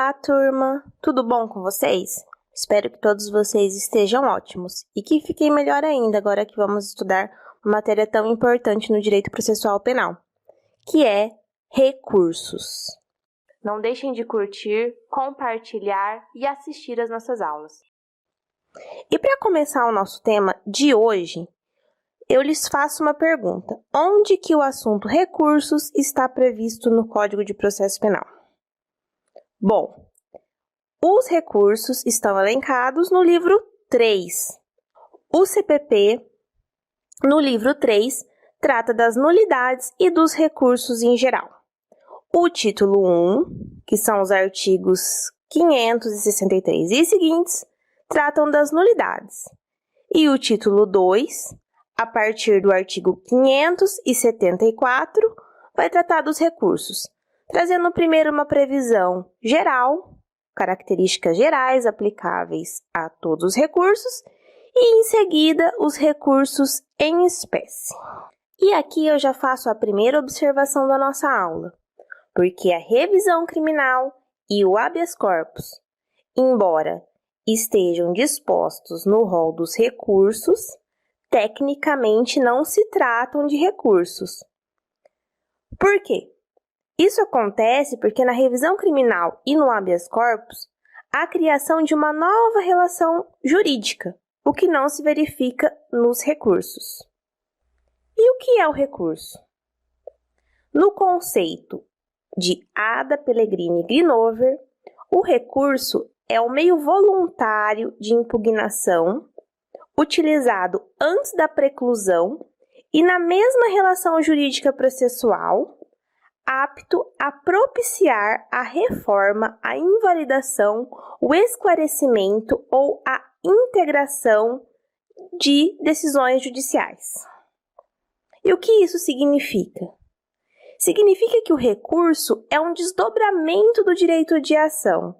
Olá, turma! Tudo bom com vocês? Espero que todos vocês estejam ótimos e que fiquem melhor ainda agora que vamos estudar uma matéria tão importante no direito processual penal, que é recursos. Não deixem de curtir, compartilhar e assistir às nossas aulas. E para começar o nosso tema de hoje, eu lhes faço uma pergunta. Onde que o assunto recursos está previsto no Código de Processo Penal? Bom, os recursos estão elencados no livro 3. O CPP, no livro 3, trata das nulidades e dos recursos em geral. O título 1, que são os artigos 563 e seguintes, tratam das nulidades. E o título 2, a partir do artigo 574, vai tratar dos recursos, trazendo primeiro uma previsão geral, características gerais aplicáveis a todos os recursos, e em seguida os recursos em espécie. E aqui eu já faço a primeira observação da nossa aula, porque a revisão criminal e o habeas corpus, embora estejam dispostos no rol dos recursos, tecnicamente não se tratam de recursos. Por quê? Isso acontece porque na revisão criminal e no habeas corpus, há a criação de uma nova relação jurídica, o que não se verifica nos recursos. E o que é o recurso? No conceito de Ada Pellegrini e Grinover, o recurso é o meio voluntário de impugnação utilizado antes da preclusão e na mesma relação jurídica processual, apto a propiciar a reforma, a invalidação, o esclarecimento ou a integração de decisões judiciais. E o que isso significa? Significa que o recurso é um desdobramento do direito de ação.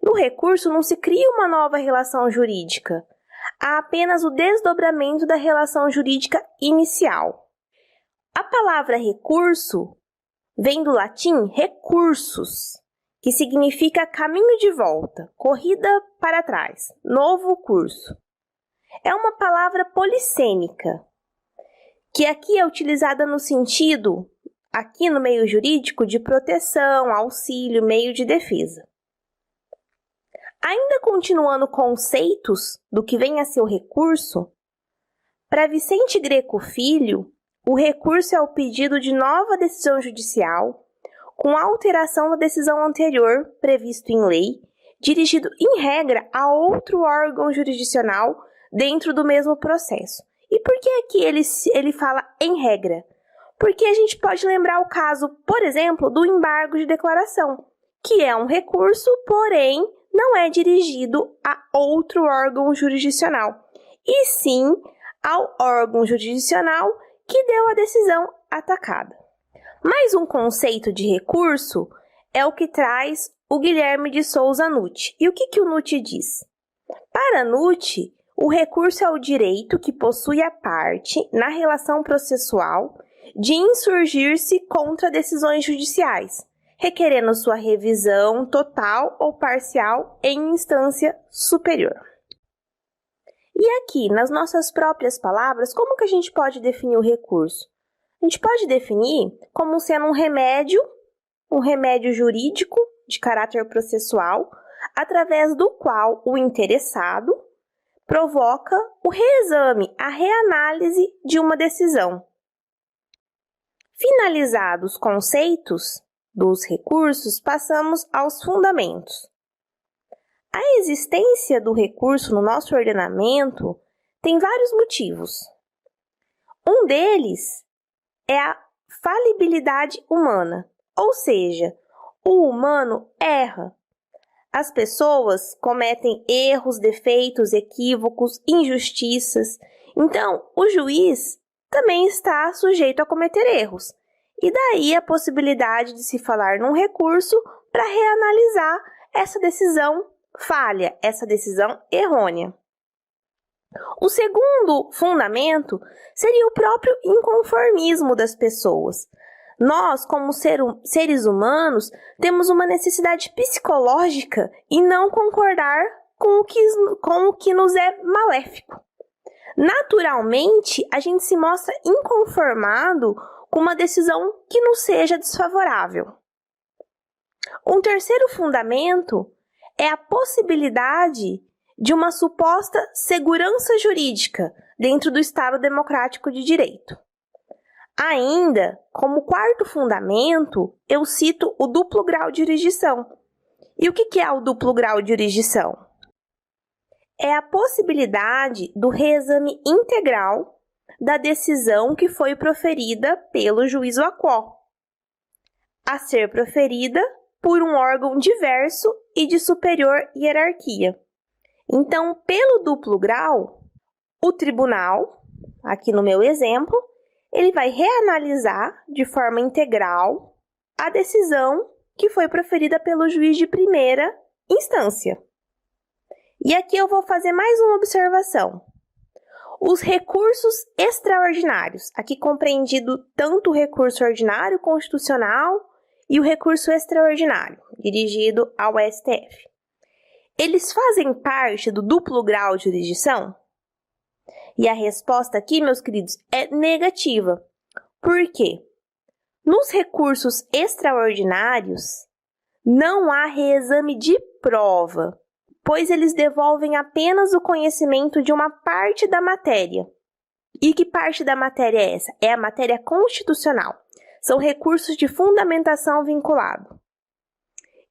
No recurso não se cria uma nova relação jurídica, há apenas o desdobramento da relação jurídica inicial. A palavra recurso vem do latim recursus, que significa caminho de volta, corrida para trás, novo curso. É uma palavra polissêmica, que aqui é utilizada no sentido, aqui no meio jurídico, de proteção, auxílio, meio de defesa. Ainda continuando conceitos do que vem a ser o recurso, para Vicente Greco Filho, o recurso é o pedido de nova decisão judicial com alteração da decisão anterior previsto em lei, dirigido em regra a outro órgão jurisdicional dentro do mesmo processo. E por que aqui ele fala em regra? Porque a gente pode lembrar o caso, por exemplo, do embargo de declaração, que é um recurso, porém não é dirigido a outro órgão jurisdicional, e sim ao órgão jurisdicional que deu a decisão atacada. Mais um conceito de recurso é o que traz o Guilherme de Souza Nutti. E o que o Nutti diz? Para Nutti, o recurso é o direito que possui a parte, na relação processual, de insurgir-se contra decisões judiciais, requerendo sua revisão total ou parcial em instância superior. E aqui, nas nossas próprias palavras, como que a gente pode definir o recurso? A gente pode definir como sendo um remédio jurídico de caráter processual, através do qual o interessado provoca o reexame, a reanálise de uma decisão. Finalizados os conceitos dos recursos, passamos aos fundamentos. A existência do recurso no nosso ordenamento tem vários motivos. Um deles é a falibilidade humana, ou seja, o humano erra. As pessoas cometem erros, defeitos, equívocos, injustiças. Então, o juiz também está sujeito a cometer erros. E daí a possibilidade de se falar num recurso para reanalisar essa decisão falha, essa decisão errônea. O segundo fundamento seria o próprio inconformismo das pessoas. Nós, como seres humanos, temos uma necessidade psicológica em não concordar com o que nos é maléfico. Naturalmente, a gente se mostra inconformado com uma decisão que nos seja desfavorável. Um terceiro fundamento é a possibilidade de uma suposta segurança jurídica dentro do Estado Democrático de Direito. Ainda, como quarto fundamento, eu cito o duplo grau de jurisdição. E o que é o duplo grau de jurisdição? É a possibilidade do reexame integral da decisão que foi proferida pelo juízo aquó, a ser proferida por um órgão diverso e de superior hierarquia. Então, pelo duplo grau, o tribunal, aqui no meu exemplo, ele vai reanalisar de forma integral a decisão que foi proferida pelo juiz de primeira instância. E aqui eu vou fazer mais uma observação. Os recursos extraordinários, aqui compreendido tanto o recurso ordinário constitucional e o recurso extraordinário, dirigido ao STF. Eles fazem parte do duplo grau de jurisdição? E a resposta aqui, meus queridos, é negativa. Por quê? Nos recursos extraordinários, não há reexame de prova, pois eles devolvem apenas o conhecimento de uma parte da matéria. E que parte da matéria é essa? É a matéria constitucional. São recursos de fundamentação vinculado.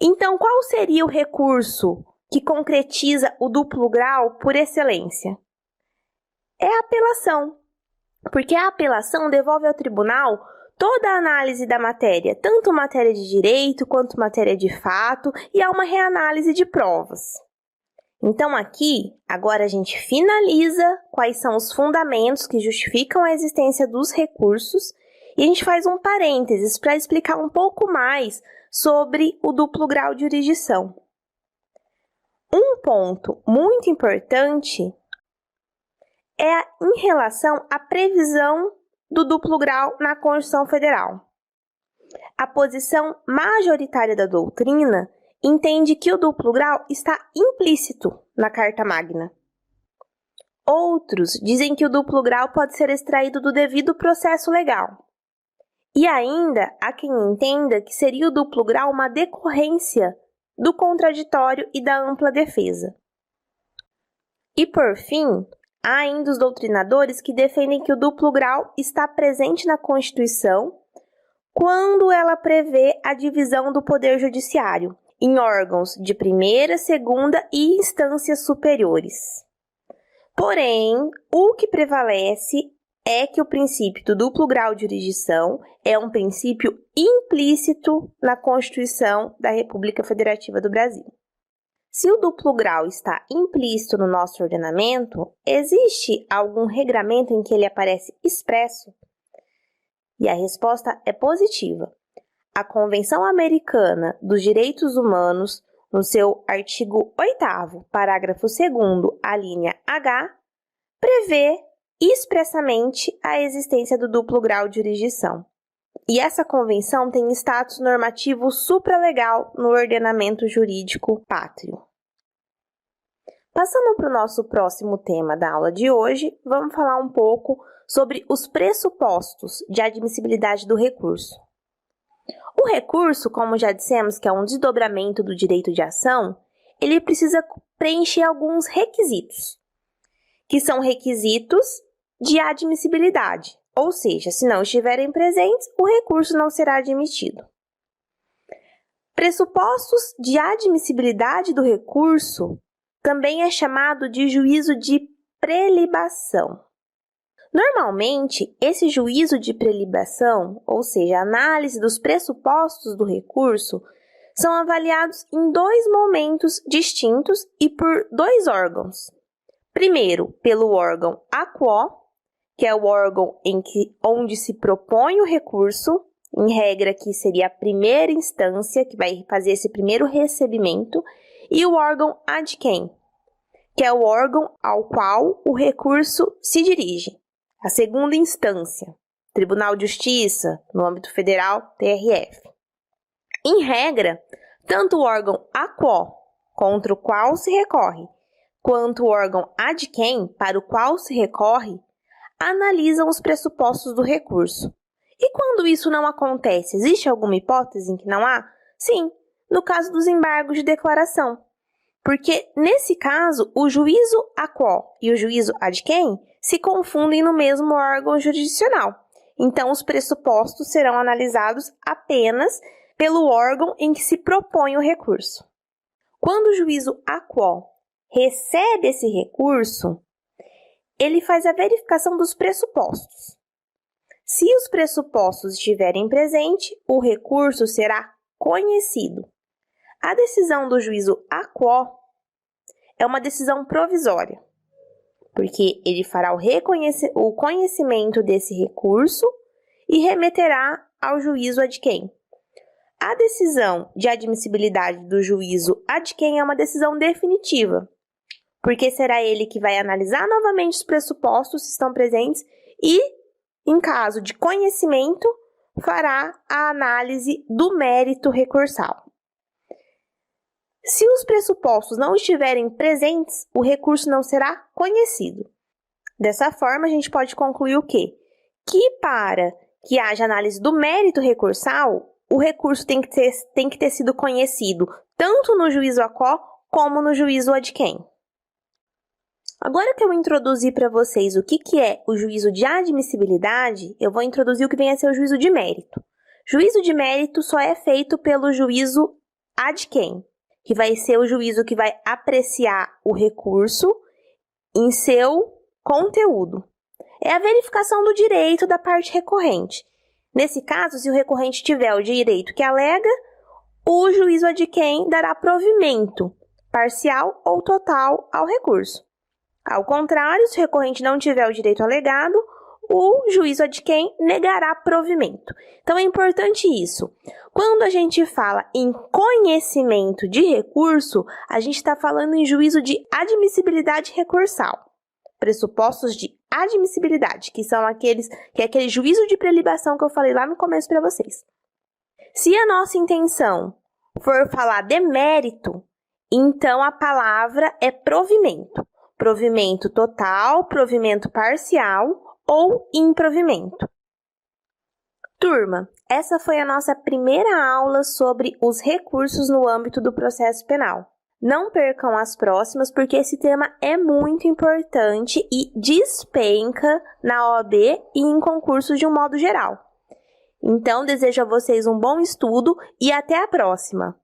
Então, qual seria o recurso que concretiza o duplo grau por excelência? É a apelação, porque a apelação devolve ao tribunal toda a análise da matéria, tanto matéria de direito quanto matéria de fato, e há uma reanálise de provas. Então aqui, agora a gente finaliza quais são os fundamentos que justificam a existência dos recursos e a gente faz um parênteses para explicar um pouco mais sobre o duplo grau de jurisdição. Um ponto muito importante é em relação à previsão do duplo grau na Constituição Federal. A posição majoritária da doutrina entende que o duplo grau está implícito na Carta Magna. Outros dizem que o duplo grau pode ser extraído do devido processo legal. E ainda há quem entenda que seria o duplo grau uma decorrência do contraditório e da ampla defesa. E por fim, há ainda os doutrinadores que defendem que o duplo grau está presente na Constituição quando ela prevê a divisão do Poder Judiciário em órgãos de primeira, segunda e instâncias superiores. Porém, o que prevalece é que o princípio do duplo grau de jurisdição é um princípio implícito na Constituição da República Federativa do Brasil. Se o duplo grau está implícito no nosso ordenamento, existe algum regramento em que ele aparece expresso? E a resposta é positiva. A Convenção Americana dos Direitos Humanos, no seu artigo 8º, parágrafo 2º, a linha H, prevê expressamente a existência do duplo grau de jurisdição. E essa convenção tem status normativo supralegal no ordenamento jurídico pátrio. Passando para o nosso próximo tema da aula de hoje, vamos falar um pouco sobre os pressupostos de admissibilidade do recurso. O recurso, como já dissemos que é um desdobramento do direito de ação, ele precisa preencher alguns requisitos, que são requisitos de admissibilidade, ou seja, se não estiverem presentes, o recurso não será admitido. Pressupostos de admissibilidade do recurso também é chamado de juízo de prelibação. Normalmente, esse juízo de prelibação, ou seja, a análise dos pressupostos do recurso, são avaliados em dois momentos distintos e por dois órgãos. Primeiro, pelo órgão aquó, que é o órgão onde se propõe o recurso, em regra que seria a primeira instância, que vai fazer esse primeiro recebimento, e o órgão ad quem, que é o órgão ao qual o recurso se dirige, a segunda instância. Tribunal de Justiça, no âmbito federal, TRF. Em regra, tanto o órgão a quo, contra o qual se recorre, quanto o órgão ad quem, para o qual se recorre, analisam os pressupostos do recurso. E quando isso não acontece, existe alguma hipótese em que não há? Sim, no caso dos embargos de declaração. Porque, nesse caso, o juízo a quo e o juízo ad quem se confundem no mesmo órgão jurisdicional. Então, os pressupostos serão analisados apenas pelo órgão em que se propõe o recurso. Quando o juízo a quo recebe esse recurso, ele faz a verificação dos pressupostos. Se os pressupostos estiverem presentes, o recurso será conhecido. A decisão do juízo a quo é uma decisão provisória, porque ele fará o conhecimento desse recurso e remeterá ao juízo ad quem. A decisão de admissibilidade do juízo ad quem é uma decisão definitiva, porque será ele que vai analisar novamente os pressupostos que estão presentes e, em caso de conhecimento, fará a análise do mérito recursal. Se os pressupostos não estiverem presentes, o recurso não será conhecido. Dessa forma, a gente pode concluir o quê? Que para que haja análise do mérito recursal, o recurso tem que ter sido conhecido tanto no juízo a quo como no juízo ad quem. Agora que eu introduzi para vocês o que é o juízo de admissibilidade, eu vou introduzir o que vem a ser o juízo de mérito. Juízo de mérito só é feito pelo juízo ad quem, que vai ser o juízo que vai apreciar o recurso em seu conteúdo. É a verificação do direito da parte recorrente. Nesse caso, se o recorrente tiver o direito que alega, o juízo ad quem dará provimento parcial ou total ao recurso. Ao contrário, se o recorrente não tiver o direito alegado, o juízo ad quem negará provimento. Então, é importante isso. Quando a gente fala em conhecimento de recurso, a gente está falando em juízo de admissibilidade recursal. Pressupostos de admissibilidade, que é aquele juízo de prelibação que eu falei lá no começo para vocês. Se a nossa intenção for falar de mérito, então a palavra é provimento. Provimento total, provimento parcial ou improvimento. Turma, essa foi a nossa primeira aula sobre os recursos no âmbito do processo penal. Não percam as próximas, porque esse tema é muito importante e despenca na OAB e em concursos de um modo geral. Então, desejo a vocês um bom estudo e até a próxima!